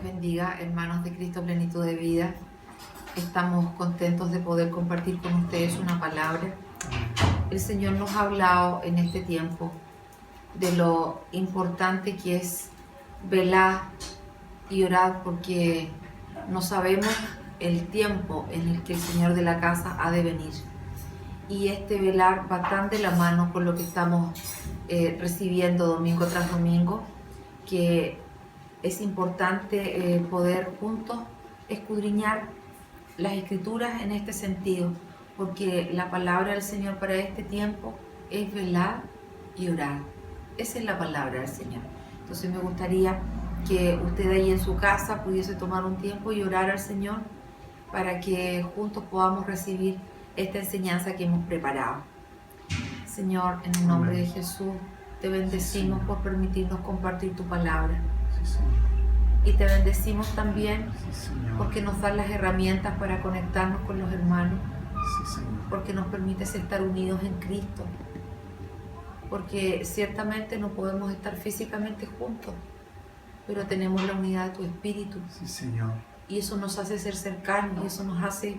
bendiga, hermanos de Cristo Plenitud de Vida. Estamos contentos de poder compartir con ustedes una palabra. El Señor nos ha hablado en este tiempo de lo importante que es velar y orar, porque no sabemos el tiempo en el que el Señor de la casa ha de venir. Y este velar va tan de la mano con lo que estamos recibiendo domingo tras domingo, que es importante poder juntos escudriñar las Escrituras en este sentido, porque la palabra del Señor para este tiempo es velar y orar. Esa es la palabra del Señor. Entonces me gustaría que usted ahí en su casa pudiese tomar un tiempo y orar al Señor para que juntos podamos recibir esta enseñanza que hemos preparado. Señor, en el nombre de Jesús, te bendecimos por permitirnos compartir tu palabra. Y te bendecimos también porque nos das las herramientas para conectarnos con los hermanos, porque nos permites estar unidos en Cristo, porque ciertamente no podemos estar físicamente juntos, pero tenemos la unidad de tu Espíritu. Sí, Señor. Y eso nos hace ser cercanos, y eso nos hace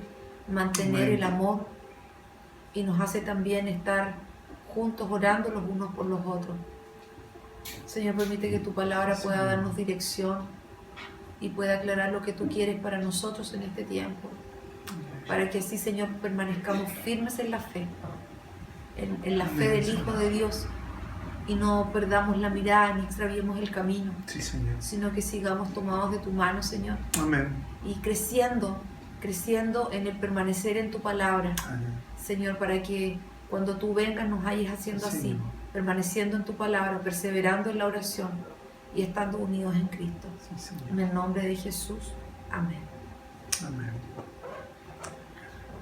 mantener el amor, y nos hace también estar juntos orando los unos por los otros. Señor, permite que tu palabra pueda darnos dirección y pueda aclarar lo que tú quieres para nosotros en este tiempo, para que así, Señor, permanezcamos firmes en la fe, en la fe del Hijo de Dios, y no perdamos la mirada ni extraviemos el camino, sino que sigamos tomados de tu mano, Señor. Amén. Y creciendo en el permanecer en tu palabra. Amén. Señor, para que cuando tú vengas nos halles haciendo así, permaneciendo en tu palabra, perseverando en la oración y estando unidos en Cristo. En el nombre de Jesús. Amén. Amén.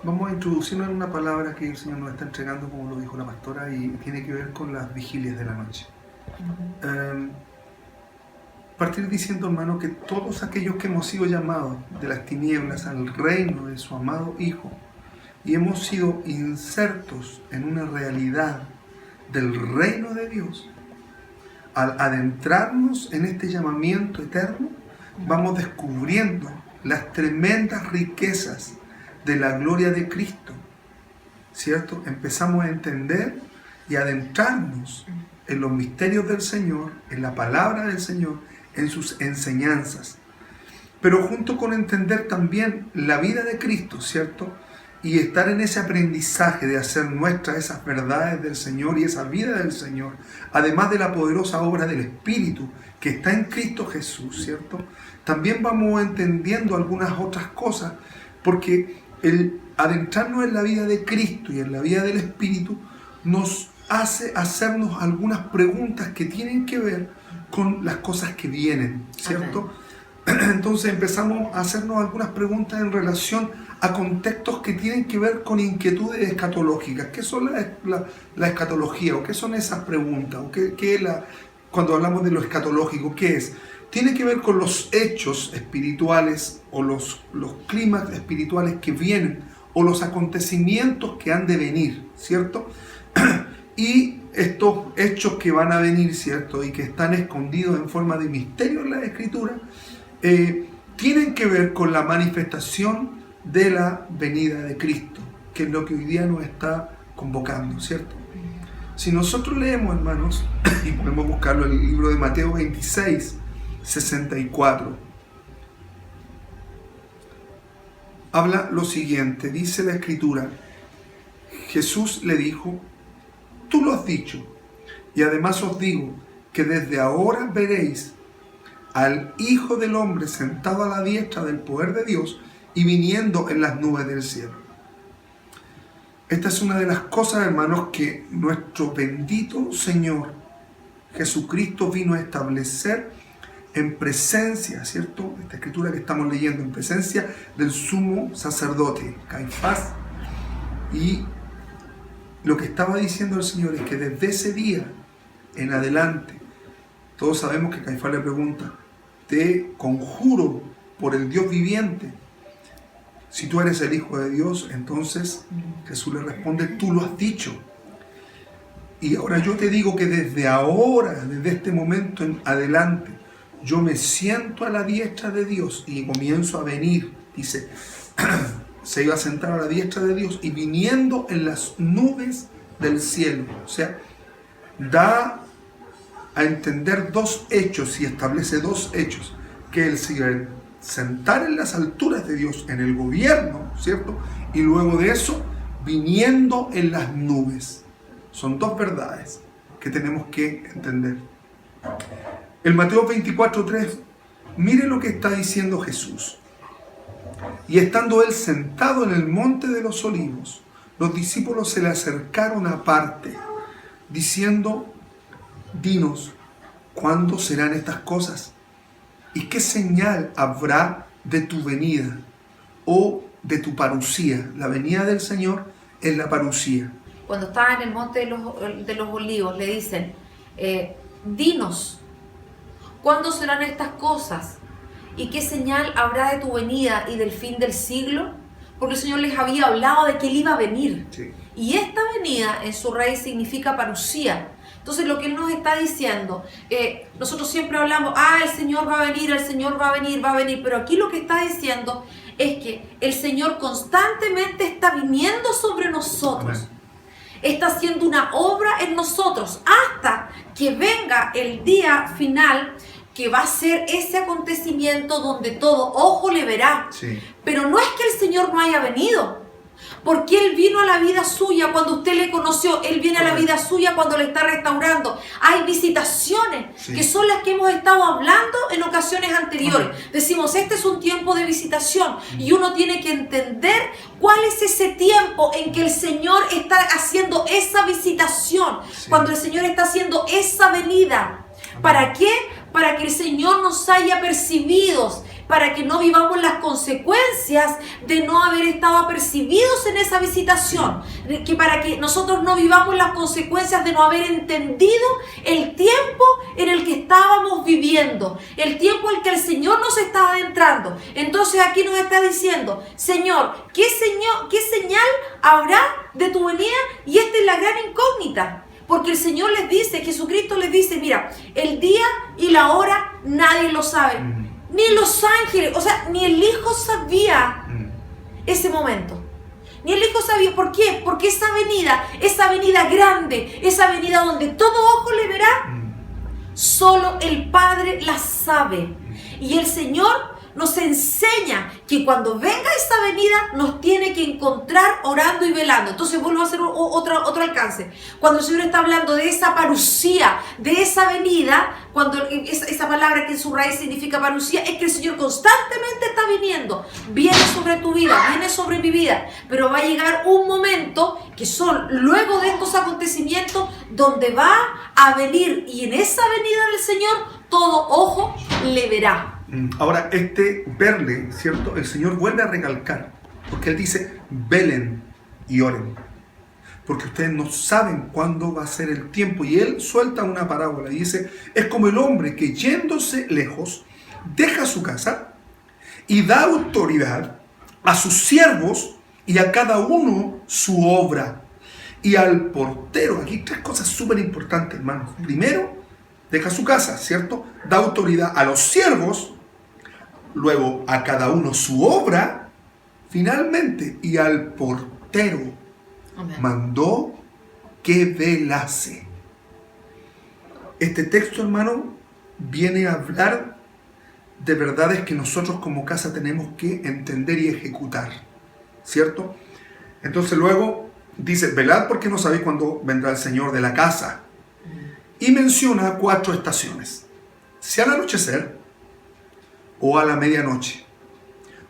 Vamos a introducirnos en una palabra que el Señor nos está entregando, como lo dijo la pastora, y tiene que ver con las vigilias de la noche. Partir diciendo, hermano, que todos aquellos que hemos sido llamados de las tinieblas al reino de su amado Hijo y hemos sido insertos en una realidad del reino de Dios, al adentrarnos en este llamamiento eterno, vamos descubriendo las tremendas riquezas de la gloria de Cristo, ¿cierto? Empezamos a entender y adentrarnos en los misterios del Señor, en la palabra del Señor, en sus enseñanzas. Pero junto con entender también la vida de Cristo, ¿cierto? Y estar en ese aprendizaje de hacer nuestras esas verdades del Señor y esa vida del Señor, además de la poderosa obra del Espíritu que está en Cristo Jesús, ¿cierto? También vamos entendiendo algunas otras cosas, porque el adentrarnos en la vida de Cristo y en la vida del Espíritu nos hace hacernos algunas preguntas que tienen que ver con las cosas que vienen, ¿cierto? Entonces empezamos a hacernos algunas preguntas en relación a contextos que tienen que ver con inquietudes escatológicas. ¿Qué son la escatología? ¿O qué son esas preguntas? ¿O cuando hablamos de lo escatológico, qué es? Tiene que ver con los hechos espirituales o los clímax espirituales que vienen o los acontecimientos que han de venir, ¿cierto? Y estos hechos que van a venir, ¿cierto? Y que están escondidos en forma de misterio en la Escritura, tienen que ver con la manifestación de la venida de Cristo, que es lo que hoy día nos está convocando, ¿cierto? Si nosotros leemos, hermanos, y podemos buscarlo en el libro de Mateo 26, 64, habla lo siguiente, dice la Escritura: Jesús le dijo, tú lo has dicho, y además os digo que desde ahora veréis al Hijo del Hombre sentado a la diestra del poder de Dios y viniendo en las nubes del cielo. Esta es una de las cosas, hermanos, que nuestro bendito Señor Jesucristo vino a establecer en presencia, ¿cierto? Esta escritura que estamos leyendo, en presencia del sumo sacerdote, Caifás. Y lo que estaba diciendo el Señor es que desde ese día en adelante, todos sabemos que Caifás le pregunta, te conjuro por el Dios viviente, si tú eres el Hijo de Dios. Entonces Jesús le responde, tú lo has dicho. Y ahora yo te digo que desde ahora, desde este momento en adelante, yo me siento a la diestra de Dios y comienzo a venir, dice, se iba a sentar a la diestra de Dios y viniendo en las nubes del cielo. O sea, da a entender dos hechos y establece dos hechos, que Él se iba a sentar en las alturas de Dios, en el gobierno, ¿cierto? Y luego de eso, viniendo en las nubes. Son dos verdades que tenemos que entender. En Mateo 24:3, mire lo que está diciendo Jesús. Y estando Él sentado en el monte de los olivos, los discípulos se le acercaron aparte, diciendo, dinos, ¿cuándo serán estas cosas? ¿Y qué señal habrá de tu venida o de tu parucía? La venida del Señor es la parucía. Cuando estaba en el monte de los olivos, le dicen, dinos, ¿cuándo serán estas cosas? ¿Y qué señal habrá de tu venida y del fin del siglo? Porque el Señor les había hablado de que Él iba a venir. Sí. Y esta venida en su raíz significa parucía. Entonces lo que Él nos está diciendo, nosotros siempre hablamos, el Señor va a venir, el Señor va a venir, pero aquí lo que está diciendo es que el Señor constantemente está viniendo sobre nosotros. Amén. Está haciendo una obra en nosotros hasta que venga el día final, que va a ser ese acontecimiento donde todo ojo le verá. Sí. Pero no es que el Señor no haya venido, porque Él vino a la vida suya cuando usted le conoció. Él viene a la vida suya cuando le está restaurando. Hay visitaciones, sí, que son las que hemos estado hablando en ocasiones anteriores. Decimos, este es un tiempo de visitación, y uno tiene que entender cuál es ese tiempo en que el Señor está haciendo esa visitación, sí, cuando el Señor está haciendo esa venida. ¿Para qué? Para que el Señor nos haya percibidos, para que no vivamos las consecuencias de no haber estado apercibidos en esa visitación, que para que nosotros no vivamos las consecuencias de no haber entendido el tiempo en el que estábamos viviendo, el tiempo en el que el Señor nos está adentrando. Entonces aquí nos está diciendo, Señor, ¿qué señal habrá de tu venida? Y esta es la gran incógnita. Porque el Señor les dice, Jesucristo les dice, mira, el día y la hora nadie lo sabe. Ni los ángeles, o sea, ni el Hijo sabía ese momento. Ni el Hijo sabía. ¿Por qué? Porque esa venida grande, esa venida donde todo ojo le verá, solo el Padre la sabe. Y el Señor nos enseña que cuando venga esa venida nos tiene que encontrar orando y velando. Entonces vuelvo a hacer otro alcance. Cuando el Señor está hablando de esa parucía, de esa venida, cuando esa palabra que en su raíz significa parucía, es que el Señor constantemente está viniendo. Viene sobre tu vida, viene sobre mi vida. Pero va a llegar un momento que son luego de estos acontecimientos donde va a venir, y en esa venida del Señor todo ojo le verá. Ahora, verle, ¿cierto? El Señor vuelve a recalcar, porque Él dice, velen y oren, porque ustedes no saben cuándo va a ser el tiempo. Y Él suelta una parábola y dice, es como el hombre que yéndose lejos, deja su casa y da autoridad a sus siervos y a cada uno su obra. Y al portero, aquí tres cosas súper importantes, hermanos. Primero, deja su casa, ¿cierto? Da autoridad a los siervos, luego a cada uno su obra, finalmente, y al portero. Amén. Mandó que velase. Este texto, hermano, viene a hablar de verdades que nosotros como casa tenemos que entender y ejecutar, ¿cierto? Entonces luego dice, velad porque no sabéis cuándo vendrá el Señor de la casa. Y menciona 4 estaciones: si al anochecer, o a la medianoche,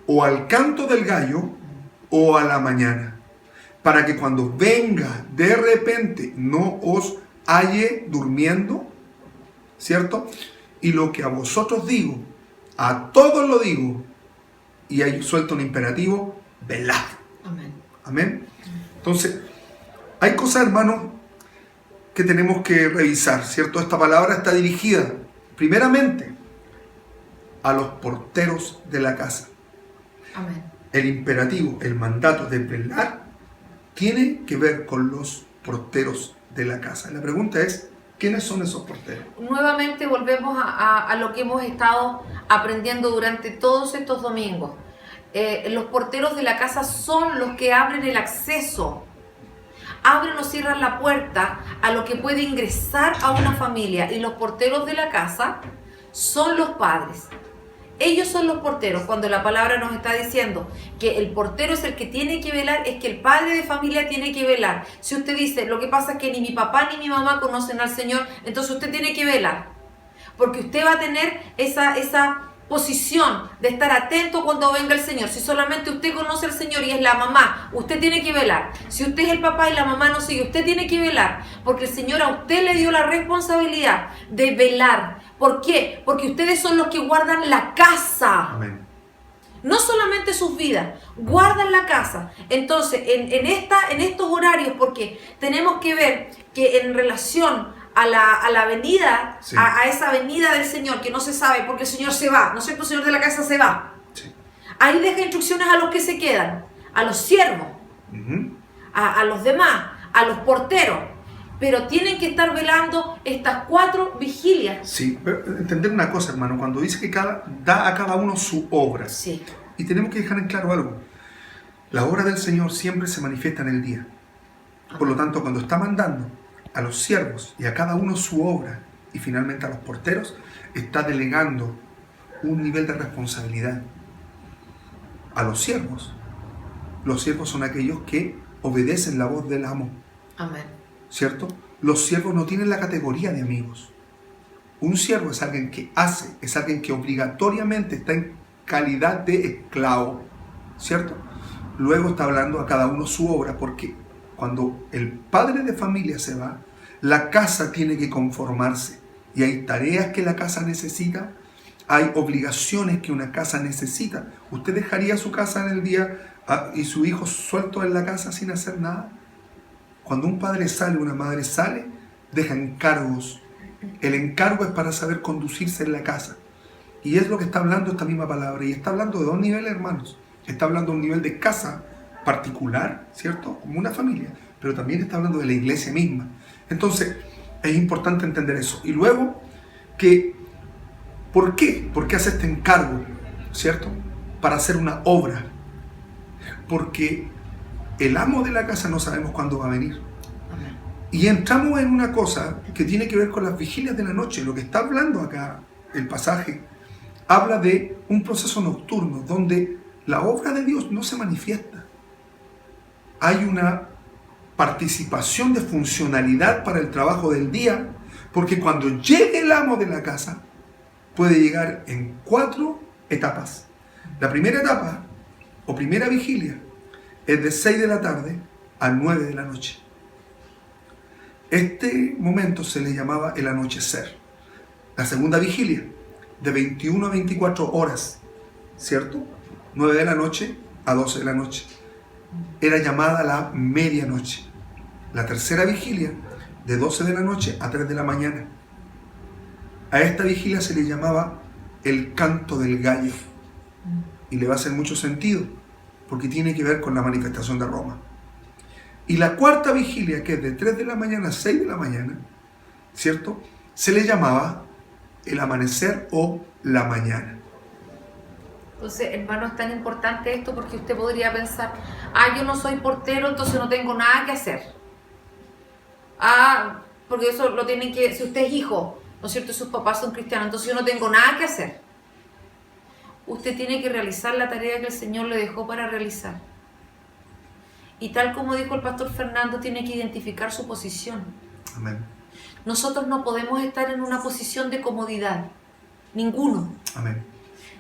o al canto del gallo, o a la mañana, para que cuando venga de repente no os halle durmiendo, ¿cierto? Y lo que a vosotros digo, a todos lo digo, y ahí suelta un imperativo, velad. Amén. Amén. Entonces, hay cosas, hermanos, que tenemos que revisar, ¿cierto? Esta palabra está dirigida primeramente a los porteros de la casa. Amén. El imperativo, el mandato de velar, tiene que ver con los porteros de la casa. La pregunta es, ¿Quiénes son esos porteros? Nuevamente volvemos a lo que hemos estado aprendiendo durante todos estos domingos. Los porteros de la casa son los que abren el acceso, abren o cierran la puerta a lo que puede ingresar a una familia, y los porteros de la casa son los padres. Ellos son los porteros. Cuando la palabra nos está diciendo que el portero es el que tiene que velar, es que el padre de familia tiene que velar. Si usted dice, lo que pasa es que ni mi papá ni mi mamá conocen al Señor, entonces usted tiene que velar, porque usted va a tener esa posición de estar atento cuando venga el Señor. Si solamente usted conoce al Señor y es la mamá, usted tiene que velar. Si usted es el papá y la mamá no sigue, usted tiene que velar, porque el Señor a usted le dio la responsabilidad de velar. ¿Por qué? Porque ustedes son los que guardan la casa. Amén. No solamente sus vidas, guardan la casa. Entonces, en estos horarios, porque tenemos que ver que en relación a la venida, sí, a esa venida del Señor, que no se sabe porque el Señor se va, ¿no es cierto? El Señor de la casa se va. Sí. Ahí deja instrucciones a los que se quedan, a los siervos, a los demás, a los porteros. Pero tienen que estar velando estas 4 vigilias. Sí, pero entender una cosa, hermano, cuando dice que da a cada uno su obra. Sí. Y tenemos que dejar en claro algo. La obra del Señor siempre se manifiesta en el día. Por lo tanto, cuando está mandando a los siervos y a cada uno su obra, y finalmente a los porteros, está delegando un nivel de responsabilidad a los siervos. Los siervos son aquellos que obedecen la voz del amo. Amén. ¿Cierto? Los siervos no tienen la categoría de amigos. Un siervo es alguien que hace, es alguien que obligatoriamente está en calidad de esclavo, ¿cierto? Luego está hablando a cada uno su obra, porque cuando el padre de familia se va, la casa tiene que conformarse, y hay tareas que la casa necesita, hay obligaciones que una casa necesita. ¿Usted dejaría su casa en el día y su hijo suelto en la casa sin hacer nada? Cuando un padre sale, una madre sale, deja encargos. El encargo es para saber conducirse en la casa. Y es lo que está hablando esta misma palabra. Y está hablando de 2 niveles, hermanos. Está hablando de un nivel de casa particular, ¿cierto? Como una familia. Pero también está hablando de la iglesia misma. Entonces, es importante entender eso. Y luego, ¿por qué? ¿Por qué hace este encargo? ¿Cierto? Para hacer una obra. Porque el amo de la casa no sabemos cuándo va a venir. Amén. Y entramos en una cosa que tiene que ver con las vigilias de la noche. Lo que está hablando acá el pasaje habla de un proceso nocturno donde la obra de Dios no se manifiesta. Hay una participación de funcionalidad para el trabajo del día, porque cuando llegue el amo de la casa puede llegar en 4 etapas. La primera etapa o primera vigilia es de 6 de la tarde a 9 de la noche. Este momento se le llamaba el anochecer. La segunda vigilia, de 21 a 24 horas, ¿cierto? 9 de la noche a 12 de la noche. Era llamada la medianoche. La tercera vigilia, de 12 de la noche a 3 de la mañana. A esta vigilia se le llamaba el canto del gallo. Y le va a hacer mucho sentido, porque tiene que ver con la manifestación de Roma. Y la cuarta vigilia, que es de 3 de la mañana a 6 de la mañana, ¿cierto? Se le llamaba el amanecer o la mañana. Entonces, hermano, es tan importante esto porque usted podría pensar, yo no soy portero, entonces no tengo nada que hacer. Porque eso lo tienen que, si usted es hijo, ¿no es cierto? Sus papás son cristianos, entonces yo no tengo nada que hacer. Usted tiene que realizar la tarea que el Señor le dejó para realizar. Y tal como dijo el pastor Fernando, tiene que identificar su posición. Amén. Nosotros no podemos estar en una posición de comodidad. Ninguno. Amén.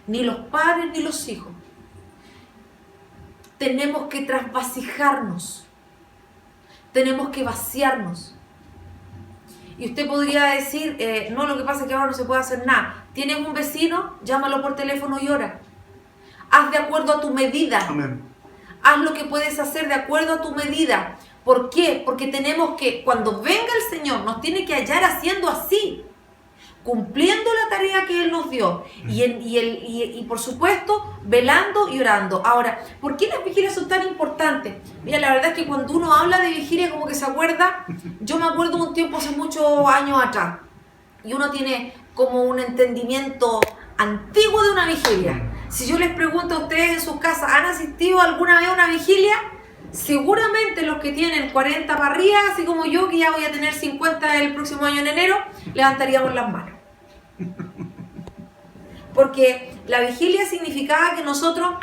Ni los padres ni los hijos. Tenemos que trasvasijarnos. Tenemos que vaciarnos. Y usted podría decir, no, lo que pasa es que ahora no se puede hacer nada. ¿Tienes un vecino? Llámalo por teléfono y ora. Haz de acuerdo a tu medida. Amén. Haz lo que puedes hacer de acuerdo a tu medida. ¿Por qué? Porque tenemos que, cuando venga el Señor, nos tiene que hallar haciendo así, cumpliendo la tarea que Él nos dio. Y por supuesto, velando y orando. Ahora, ¿por qué las vigilias son tan importantes? Mira, la verdad es que cuando uno habla de vigilia, como que se acuerda. Yo me acuerdo un tiempo, hace muchos años atrás, y uno tiene como un entendimiento antiguo de una vigilia. Si yo les pregunto a ustedes en sus casas, ¿han asistido alguna vez a una vigilia? Seguramente los que tienen 40 para arriba, así como yo, que ya voy a tener 50 el próximo año en enero, levantaríamos las manos. Porque la vigilia significaba que nosotros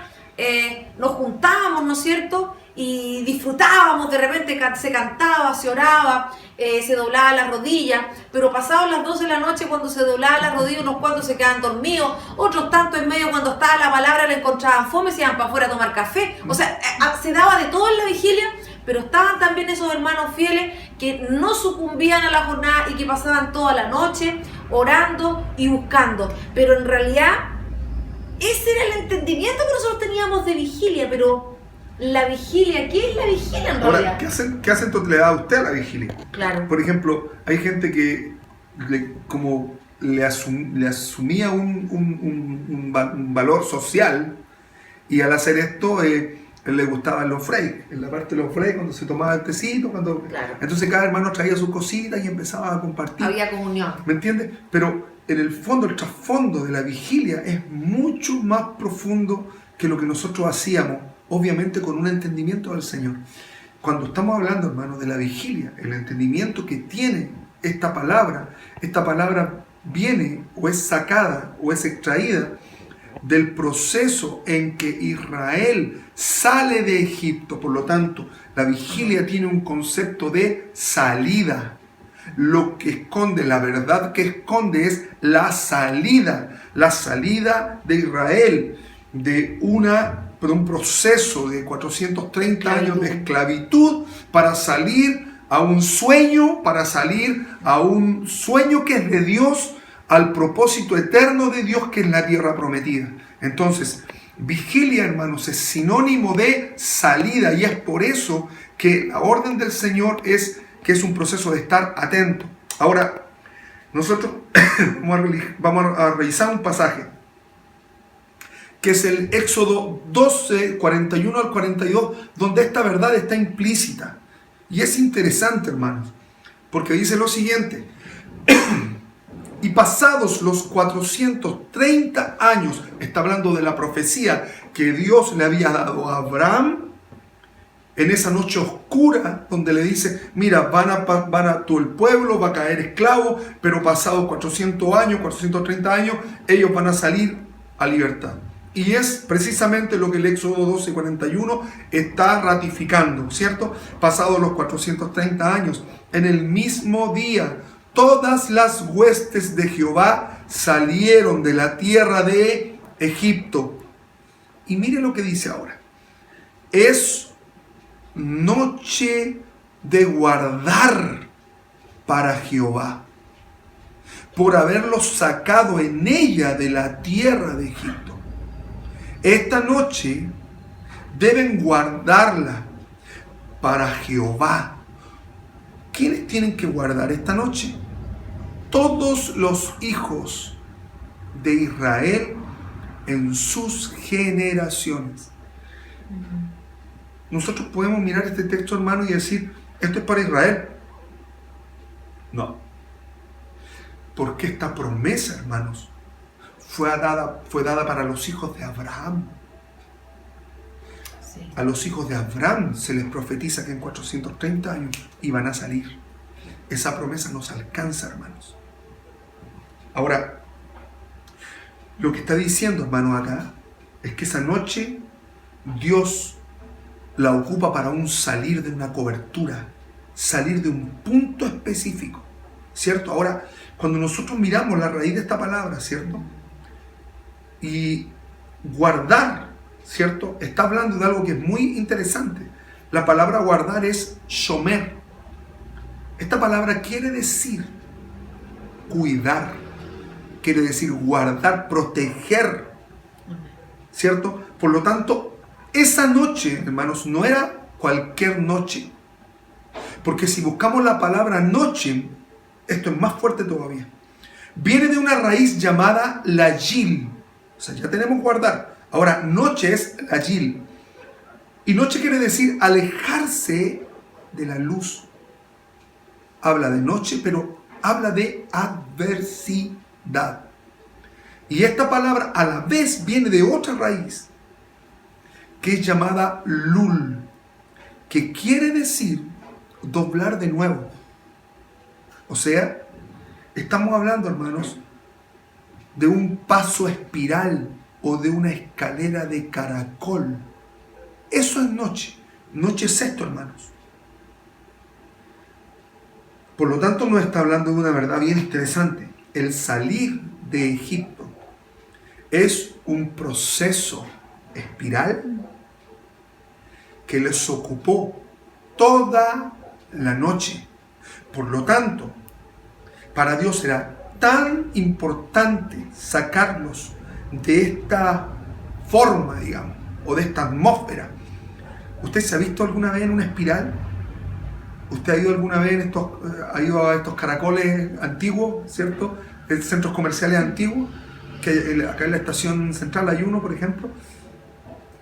nos juntábamos, ¿no es cierto? Y disfrutábamos, de repente se cantaba, se oraba, se doblaba las rodillas, pero pasadas las 12 de la noche, cuando se doblaba las rodillas, unos cuantos se quedaban dormidos, otros tanto en medio, cuando estaba la palabra, le encontraban fome, se iban para afuera a tomar café. O sea, se daba de todo en la vigilia, pero estaban también esos hermanos fieles que no sucumbían a la jornada y que pasaban toda la noche orando y buscando. Pero en realidad, ese era el entendimiento que nosotros teníamos de vigilia, pero la vigilia, ¿qué es la vigilia en realidad? Ahora, ¿qué acento le da a usted a la vigilia? Claro. Por ejemplo, hay gente que le asumía un valor social, y al hacer esto le gustaban los frey, en la parte de los frey, cuando se tomaba el tecito, Claro. Entonces cada hermano traía sus cositas y empezaba a compartir. Había comunión. ¿Me entiendes? Pero en el fondo, el trasfondo de la vigilia es mucho más profundo que lo que nosotros hacíamos, obviamente con un entendimiento del Señor. Cuando estamos hablando, hermanos, de la vigilia, el entendimiento que tiene esta palabra viene o es sacada o es extraída del proceso en que Israel sale de Egipto. Por lo tanto, la vigilia tiene un concepto de salida. Lo que esconde, la verdad que esconde es la salida de Israel de un proceso de 430 años de esclavitud para salir a un sueño, que es de Dios, al propósito eterno de Dios, que es la tierra prometida. Entonces, vigilia, hermanos, es sinónimo de salida, y es por eso que la orden del Señor es que es un proceso de estar atento. Ahora, nosotros vamos a revisar un pasaje que es el Éxodo 12, 41 al 42, donde esta verdad está implícita. Y es interesante, hermanos, porque dice lo siguiente: y pasados los 430 años, está hablando de la profecía que Dios le había dado a Abraham, en esa noche oscura, donde le dice, mira, todo el pueblo va a caer esclavo, pero pasados 430 años, ellos van a salir a libertad. Y es precisamente lo que el Éxodo 12, 41 está ratificando, ¿cierto? Pasados los 430 años, en el mismo día, todas las huestes de Jehová salieron de la tierra de Egipto. Y mire lo que dice ahora. Es noche de guardar para Jehová, por haberlos sacado en ella de la tierra de Egipto. Esta noche deben guardarla para Jehová. ¿Quiénes tienen que guardar esta noche? Todos los hijos de Israel en sus generaciones. Nosotros podemos mirar este texto, hermano, y decir, esto es para Israel. No. Porque esta promesa, hermanos, fue dada para los hijos de Abraham. Sí. A los hijos de Abraham se les profetiza que en 430 años iban a salir. Esa promesa nos alcanza, hermanos. Ahora, lo que está diciendo, hermano, acá, es que esa noche Dios la ocupa para un salir de una cobertura, salir de un punto específico, ¿cierto? Ahora, cuando nosotros miramos la raíz de esta palabra, ¿cierto? Y guardar, ¿cierto? Está hablando de algo que es muy interesante. La palabra guardar es shomer. Esta palabra quiere decir cuidar, quiere decir guardar, proteger, ¿cierto? Por lo tanto, esa noche, hermanos, no era cualquier noche. Porque si buscamos la palabra noche, esto es más fuerte todavía. Viene de una raíz llamada lagil. O sea, ya tenemos guardar. Ahora, noche es lagil. Y noche quiere decir alejarse de la luz. Habla de noche, pero habla de adversidad. Y esta palabra a la vez viene de otra raíz, que es llamada lul, que quiere decir doblar de nuevo. O sea, estamos hablando, hermanos, de un paso espiral o de una escalera de caracol. Eso es noche. Noche es esto, hermanos. Por lo tanto, nos está hablando de una verdad bien interesante. El salir de Egipto es un proceso espiral que les ocupó toda la noche. Por lo tanto, para Dios era tan importante sacarlos de esta forma, digamos, o de esta atmósfera. ¿Usted se ha visto alguna vez en una espiral? ¿Usted ha ido alguna vez ha ido a estos caracoles antiguos, ¿cierto? De centros comerciales antiguos, que acá en la estación central hay uno, por ejemplo.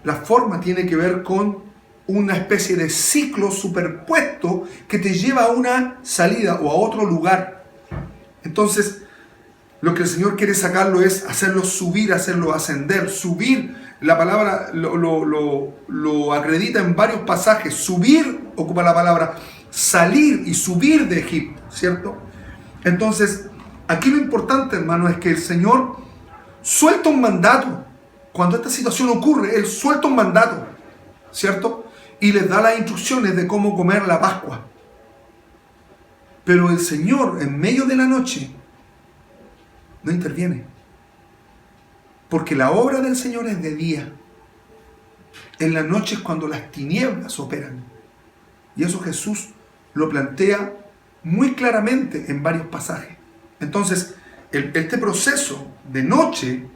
La forma tiene que ver con una especie de ciclo superpuesto que te lleva a una salida o a otro lugar. Entonces, lo que el Señor quiere sacarlo es hacerlo subir, hacerlo ascender. Subir, la palabra lo acredita en varios pasajes. Subir ocupa la palabra salir y subir de Egipto, ¿cierto? Entonces, aquí lo importante, hermano, es que el Señor suelta un mandato. Cuando esta situación ocurre, Él suelta un mandato, ¿cierto? Y les da las instrucciones de cómo comer la Pascua. Pero el Señor, en medio de la noche, no interviene. Porque la obra del Señor es de día. En la noche es cuando las tinieblas operan. Y eso Jesús lo plantea muy claramente en varios pasajes. Entonces, este proceso de noche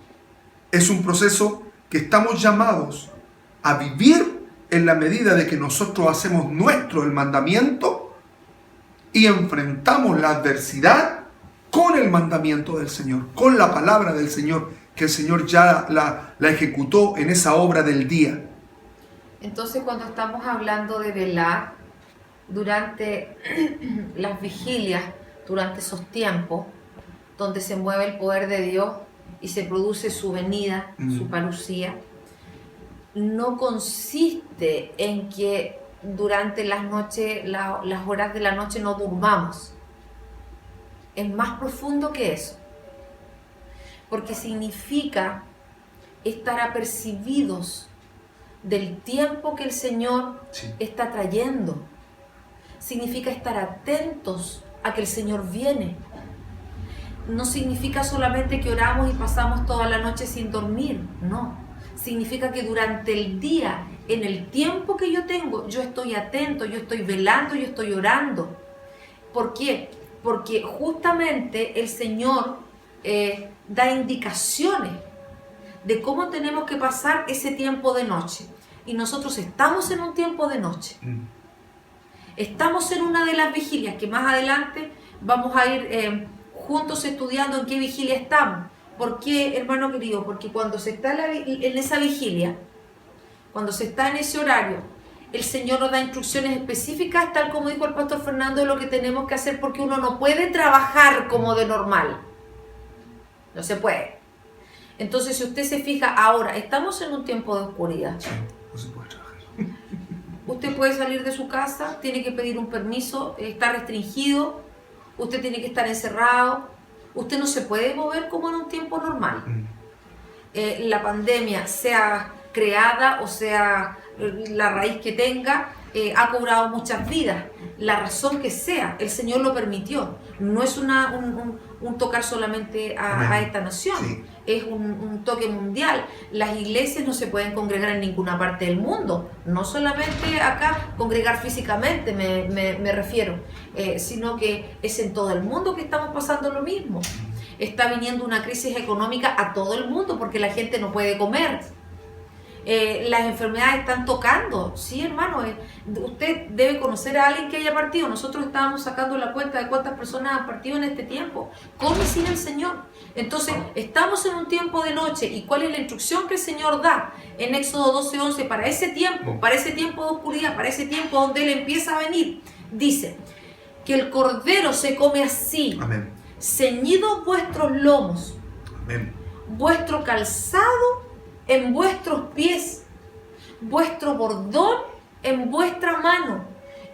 es un proceso que estamos llamados a vivir en la medida de que nosotros hacemos nuestro el mandamiento y enfrentamos la adversidad con el mandamiento del Señor, con la palabra del Señor, que el Señor ya la ejecutó en esa obra del día. Entonces, cuando estamos hablando de velar durante las vigilias, durante esos tiempos donde se mueve el poder de Dios y se produce su venida, su parucía, no consiste en que durante las noches, las horas de la noche no durmamos. Es más profundo que eso, porque significa estar apercibidos del tiempo que el Señor está trayendo. Significa estar atentos a que el Señor viene. No significa solamente que oramos y pasamos toda la noche sin dormir, no. Significa que durante el día, en el tiempo que yo tengo, yo estoy atento, yo estoy velando, yo estoy orando. ¿Por qué? Porque justamente el Señor da indicaciones de cómo tenemos que pasar ese tiempo de noche. Y nosotros estamos en un tiempo de noche. Estamos en una de las vigilias que más adelante vamos a ir juntos estudiando en qué vigilia estamos. ¿Por qué, hermano querido? Porque cuando se está en esa vigilia, cuando se está en ese horario, el Señor nos da instrucciones específicas, tal como dijo el pastor Fernando, de lo que tenemos que hacer, porque uno no puede trabajar como de normal. No se puede. Entonces, si usted se fija, ahora estamos en un tiempo de oscuridad. Sí, no se puede trabajar. Usted puede salir de su casa, tiene que pedir un permiso, está restringido, usted tiene que estar encerrado, usted no se puede mover como en un tiempo normal. La pandemia, sea creada o sea la raíz que tenga, ha cobrado muchas vidas. La razón que sea, el Señor lo permitió. No es un tocar solamente a esta nación, sí. Es un toque mundial. Las iglesias no se pueden congregar en ninguna parte del mundo, no solamente acá, congregar físicamente me refiero, sino que es en todo el mundo que estamos pasando lo mismo. Está viniendo una crisis económica a todo el mundo porque la gente no puede comer. las enfermedades están tocando. Sí, hermano, usted debe conocer a alguien que haya partido. Nosotros estábamos sacando la cuenta de cuántas personas han partido en este tiempo, con y sin el Señor. Entonces, estamos en un tiempo de noche. ¿Y cuál es la instrucción que el Señor da en Éxodo 12:11 para ese tiempo de oscuridad, para ese tiempo donde Él empieza a venir? Dice que el cordero se come así. Amén. Ceñidos vuestros lomos. Amén. Vuestro calzado en vuestros pies, vuestro bordón en vuestra mano,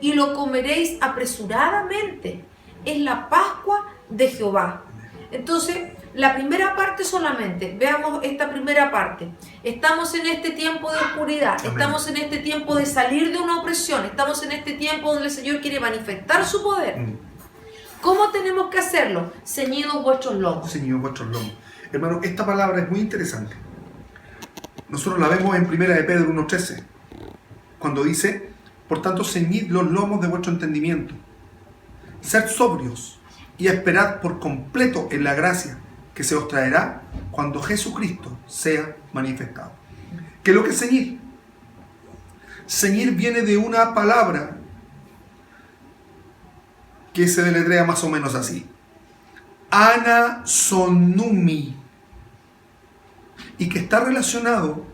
y lo comeréis apresuradamente. Es la Pascua de Jehová. Entonces, la primera parte solamente, veamos esta primera parte. Estamos en este tiempo de oscuridad, Amén. Estamos en este tiempo de salir de una opresión, estamos en este tiempo donde el Señor quiere manifestar su poder. ¿Cómo tenemos que hacerlo? Ceñidos vuestros lomos. Ceñidos vuestros lomos. Hermano, esta palabra es muy interesante. Nosotros la vemos en 1 de Pedro 1:13, cuando dice: por tanto, ceñid los lomos de vuestro entendimiento, sed sobrios y esperad por completo en la gracia que se os traerá cuando Jesucristo sea manifestado. ¿Qué es lo que es ceñir? Ceñir viene de una palabra que se deletrea más o menos así: anasonumi, y que está relacionado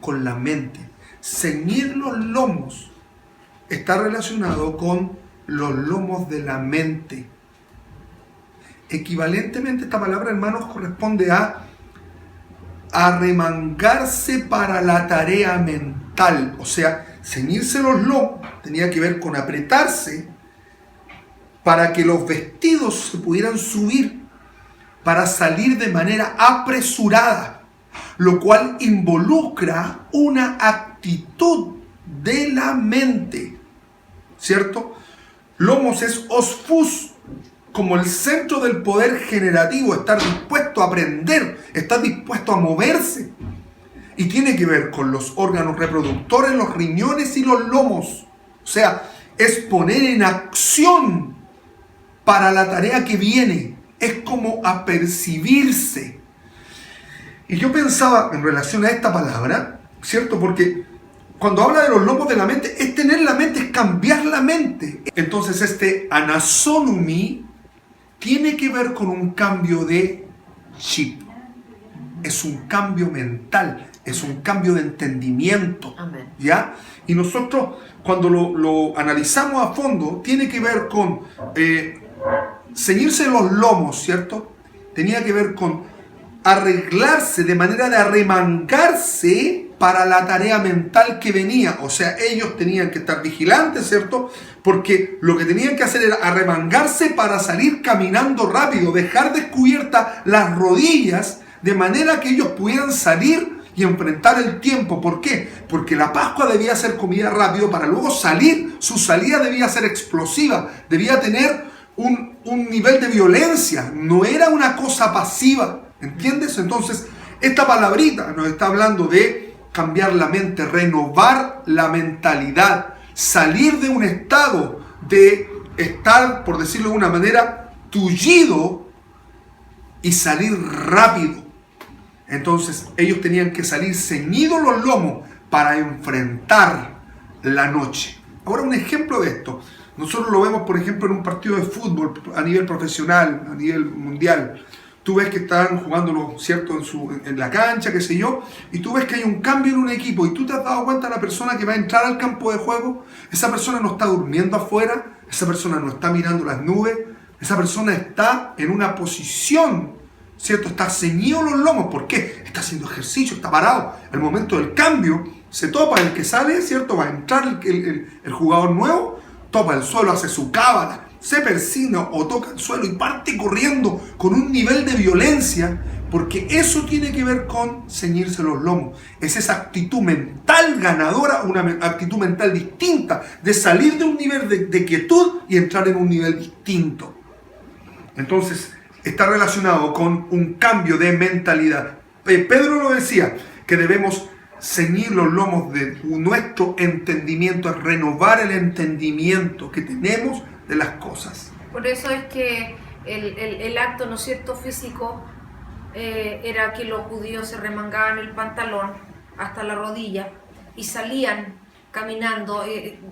con la mente. Ceñir los lomos está relacionado con los lomos de la mente. Equivalentemente, esta palabra, hermanos, corresponde a arremangarse para la tarea mental. O sea, ceñirse los lomos tenía que ver con apretarse para que los vestidos se pudieran subir, para salir de manera apresurada, lo cual involucra una actitud de la mente, ¿cierto? Lomos es osfus, como el centro del poder generativo, estar dispuesto a aprender, estar dispuesto a moverse. Y tiene que ver con los órganos reproductores, los riñones y los lomos. O sea, es poner en acción para la tarea que viene. Es como apercibirse. Y yo pensaba en relación a esta palabra, ¿cierto? Porque cuando habla de los lomos de la mente, es tener la mente, es cambiar la mente. Entonces este anasonumi tiene que ver con un cambio de chip. Es un cambio mental, es un cambio de entendimiento. Amén. ¿Ya? Y nosotros, cuando lo analizamos a fondo, tiene que ver con ceñirse los lomos, ¿cierto? Tenía que ver con arreglarse de manera de arremangarse para la tarea mental que venía. O sea, ellos tenían que estar vigilantes, ¿cierto? Porque lo que tenían que hacer era arremangarse para salir caminando rápido, dejar descubiertas las rodillas de manera que ellos pudieran salir y enfrentar el tiempo. ¿Por qué? Porque la Pascua debía ser comida rápido para luego salir. Su salida debía ser explosiva, debía tener un nivel de violencia, no era una cosa pasiva. ¿Entiendes? Entonces, esta palabrita nos está hablando de cambiar la mente, renovar la mentalidad, salir de un estado de estar, por decirlo de una manera, tullido y salir rápido. Entonces, ellos tenían que salir ceñidos los lomos para enfrentar la noche. Ahora, un ejemplo de esto. Nosotros lo vemos, por ejemplo, en un partido de fútbol a nivel profesional, a nivel mundial. Tú ves que están jugándolo, ¿cierto?, en la cancha, qué sé yo, y tú ves que hay un cambio en un equipo, y tú te has dado cuenta de la persona que va a entrar al campo de juego. Esa persona no está durmiendo afuera, esa persona no está mirando las nubes, esa persona está en una posición, ¿cierto? Está ceñido los lomos. ¿Por qué? Está haciendo ejercicio, está parado. Al momento del cambio, se topa el que sale, ¿cierto? Va a entrar el jugador nuevo, topa el suelo, hace su cábala, se persina o toca el suelo y parte corriendo con un nivel de violencia, porque eso tiene que ver con ceñirse los lomos. Es esa actitud mental ganadora, una actitud mental distinta, de salir de un nivel de quietud y entrar en un nivel distinto. Entonces, está relacionado con un cambio de mentalidad. Pedro lo decía, que debemos ceñir los lomos de nuestro entendimiento, renovar el entendimiento que tenemos de las cosas. Por eso es que el acto, ¿no es cierto?, físico era que los judíos se remangaban el pantalón hasta la rodilla y salían caminando,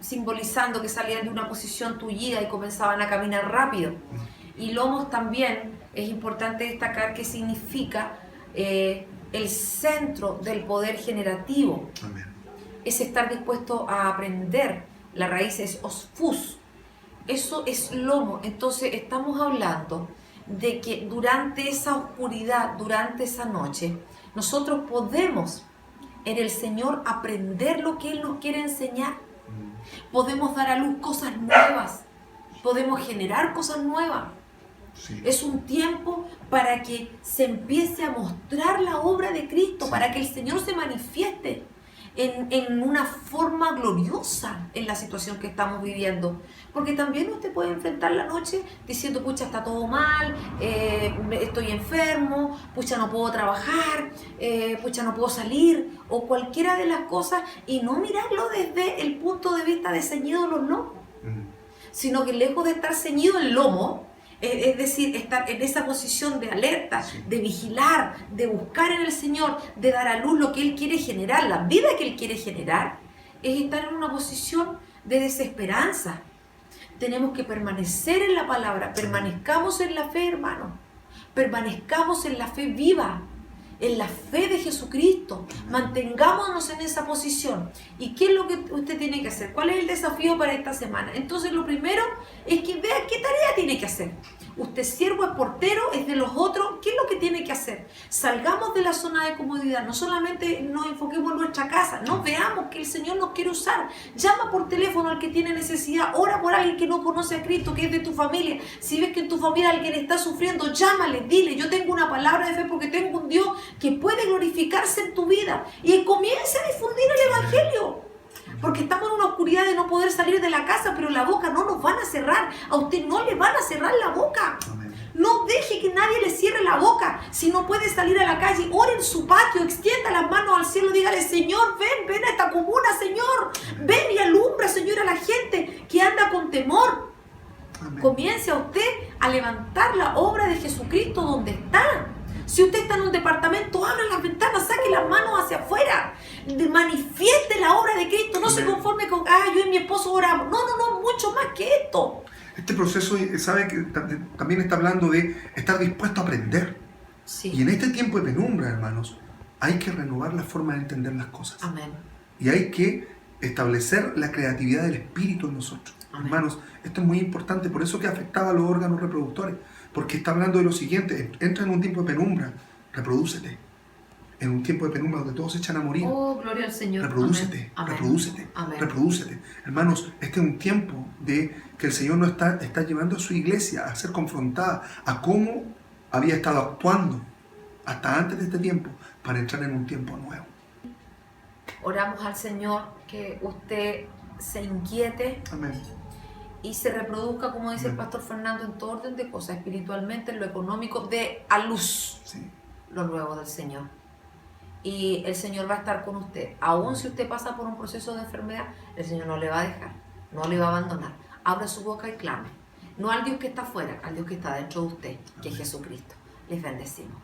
simbolizando que salían de una posición tullida y comenzaban a caminar rápido. Y lomos también es importante destacar que significa el centro del poder generativo. Amén. Es estar dispuesto a aprender. La raíz es osfus. Eso es lomo. Entonces estamos hablando de que durante esa oscuridad, durante esa noche, nosotros podemos en el Señor aprender lo que Él nos quiere enseñar. Podemos dar a luz cosas nuevas. Podemos generar cosas nuevas. Sí. Es un tiempo para que se empiece a mostrar la obra de Cristo, Sí. para que el Señor se manifieste en una forma gloriosa en la situación que estamos viviendo. Porque también usted puede enfrentar la noche diciendo, pucha, está todo mal, estoy enfermo, pucha, no puedo trabajar, pucha, no puedo salir, o cualquiera de las cosas, y no mirarlo desde el punto de vista de ceñido los lomos, sino que lejos de estar ceñido el lomo, es decir, estar en esa posición de alerta, Sí. de vigilar, de buscar en el Señor, de dar a luz lo que Él quiere generar, la vida que Él quiere generar, es estar en una posición de desesperanza. Tenemos que permanecer en la palabra, permanezcamos en la fe, hermano, permanezcamos en la fe viva, en la fe de Jesucristo, mantengámonos en esa posición. ¿Y qué es lo que usted tiene que hacer? ¿Cuál es el desafío para esta semana? Entonces lo primero es que vea qué tarea tiene que hacer. Usted siervo, es portero, es de los otros, ¿qué es lo que tiene que hacer? Salgamos de la zona de comodidad, no solamente nos enfoquemos en nuestra casa, no veamos que el Señor nos quiere usar. Llama por teléfono al que tiene necesidad, ora por alguien que no conoce a Cristo, que es de tu familia. Si ves que en tu familia alguien está sufriendo, llámale, dile, yo tengo una palabra de fe porque tengo un Dios que puede glorificarse en tu vida. Y comience a difundir el Evangelio. Porque estamos en una oscuridad de no poder salir de la casa, pero la boca no nos van a cerrar. A usted no le van a cerrar la boca. Amén. No deje que nadie le cierre la boca. Si no puede salir a la calle, ore en su patio, extienda las manos al cielo, dígale, Señor, ven a esta comuna, Señor. Ven y alumbra, Señor, a la gente que anda con temor. Amén. Comience a usted a levantar la obra de Jesucristo donde está. Si usted está en un departamento, abra las ventanas, saque las manos hacia afuera, manifieste la obra de Cristo, no se conforme con, yo y mi esposo oramos. No, mucho más que esto. Este proceso, sabe que también está hablando de estar dispuesto a aprender. Sí. Y en este tiempo de penumbra, hermanos, hay que renovar la forma de entender las cosas. Amén. Y hay que establecer la creatividad del espíritu en nosotros. Amén. Hermanos, esto es muy importante, por eso que afectaba a los órganos reproductores, porque está hablando de lo siguiente: entra en un tiempo de penumbra, reprodúcete. En un tiempo de penumbra donde todos se echan a morir, Oh, gloria al Señor. reprodúcete, Amén. reprodúcete, Amén. reprodúcete. Hermanos, este es un tiempo de que el Señor nos está llevando a su iglesia a ser confrontada a cómo había estado actuando hasta antes de este tiempo para entrar en un tiempo nuevo. Oramos al Señor que usted se inquiete Amén. y se reproduzca, como dice el pastor Fernando, en todo orden de cosas, espiritualmente, en lo económico, de a luz Sí. lo nuevo del Señor. Y el Señor va a estar con usted. Aún si usted pasa por un proceso de enfermedad, el Señor no le va a dejar, no le va a abandonar. Abra su boca y clame. No al Dios que está afuera, al Dios que está dentro de usted, que es Jesucristo. Les bendecimos.